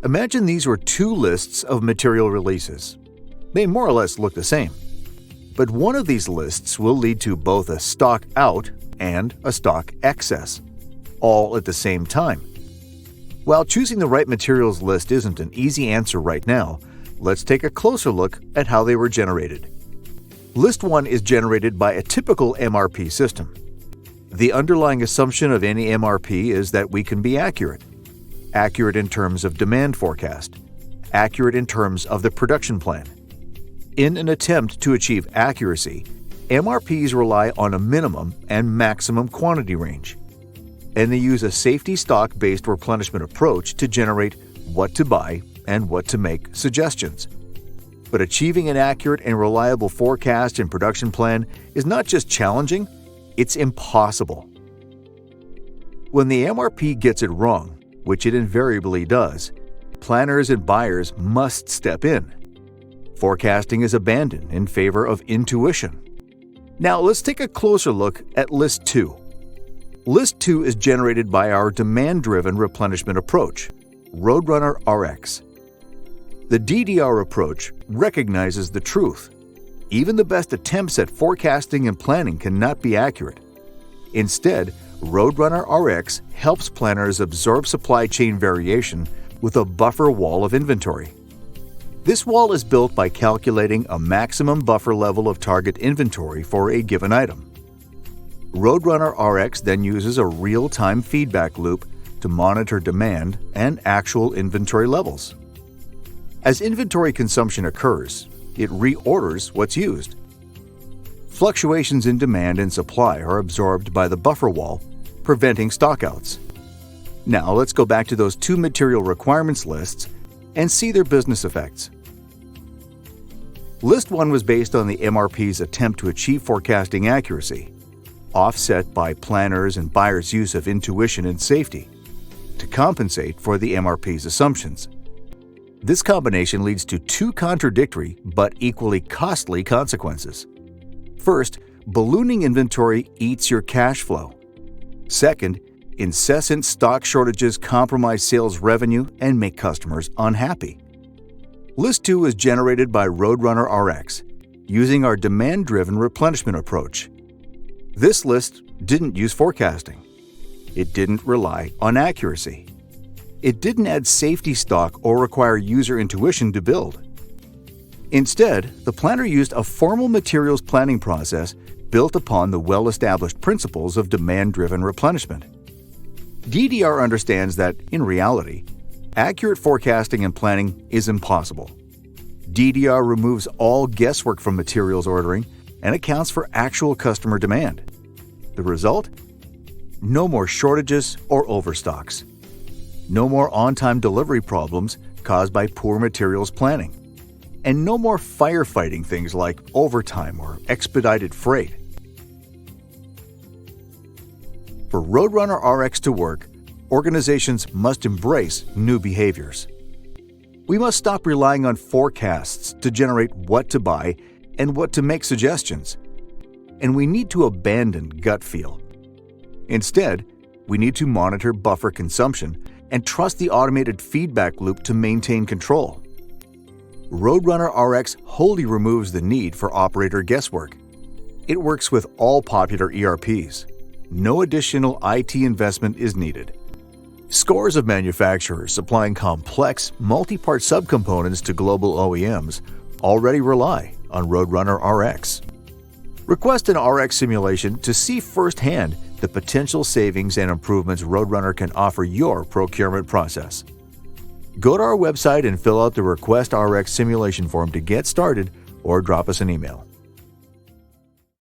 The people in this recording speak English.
Imagine these were two lists of material releases. They more or less look the same. But one of these lists will lead to both a stock out and a stock excess, all at the same time. While choosing the right materials list isn't an easy answer right now, let's take a closer look at how they were generated. List 1 is generated by a typical MRP system. The underlying assumption of any MRP is that we can be accurate. Accurate in terms of demand forecast. Accurate in terms of the production plan. In an attempt to achieve accuracy, MRPs rely on a minimum and maximum quantity range, and they use a safety stock-based replenishment approach to generate what to buy and what to make suggestions. But achieving an accurate and reliable forecast and production plan is not just challenging, it's impossible. When the MRP gets it wrong, which it invariably does, planners and buyers must step in. Forecasting is abandoned in favor of intuition. Now let's take a closer look at List 2. List 2 is generated by our Demand-Driven Replenishment approach, Roadrunner Rx. The DDR approach recognizes the truth. Even the best attempts at forecasting and planning cannot be accurate. Instead, Roadrunner Rx helps planners absorb supply chain variation with a buffer wall of inventory. This wall is built by calculating a maximum buffer level of target inventory for a given item. Roadrunner Rx then uses a real-time feedback loop to monitor demand and actual inventory levels. As inventory consumption occurs, it reorders what's used. Fluctuations in demand and supply are absorbed by the buffer wall, preventing stockouts. Now let's go back to those two material requirements lists and see their business effects. List 1 was based on the MRP's attempt to achieve forecasting accuracy, offset by planners' and buyers' use of intuition and safety, to compensate for the MRP's assumptions. This combination leads to two contradictory but equally costly consequences. First, ballooning inventory eats your cash flow. Second, incessant stock shortages compromise sales revenue and make customers unhappy. List 2 is generated by Roadrunner Rx, using our Demand-Driven Replenishment approach. This list didn't use forecasting. It didn't rely on accuracy. It didn't add safety stock or require user intuition to build. Instead, the planner used a formal materials planning process built upon the well-established principles of demand-driven replenishment. DDR understands that, in reality, accurate forecasting and planning is impossible. DDR removes all guesswork from materials ordering and accounts for actual customer demand. The result? No more shortages or overstocks. No more on-time delivery problems caused by poor materials planning. And no more firefighting things like overtime or expedited freight. For Roadrunner Rx to work, organizations must embrace new behaviors. We must stop relying on forecasts to generate what to buy and what to make suggestions. And we need to abandon gut feel. Instead, we need to monitor buffer consumption and trust the automated feedback loop to maintain control. Roadrunner Rx wholly removes the need for operator guesswork. It works with all popular ERPs. No additional IT investment is needed. Scores of manufacturers supplying complex, multi-part subcomponents to global OEMs already rely on Roadrunner Rx. Request an RX simulation to see firsthand the potential savings and improvements Roadrunner can offer your procurement process. Go to our website and fill out the Request RX simulation form to get started, or drop us an email.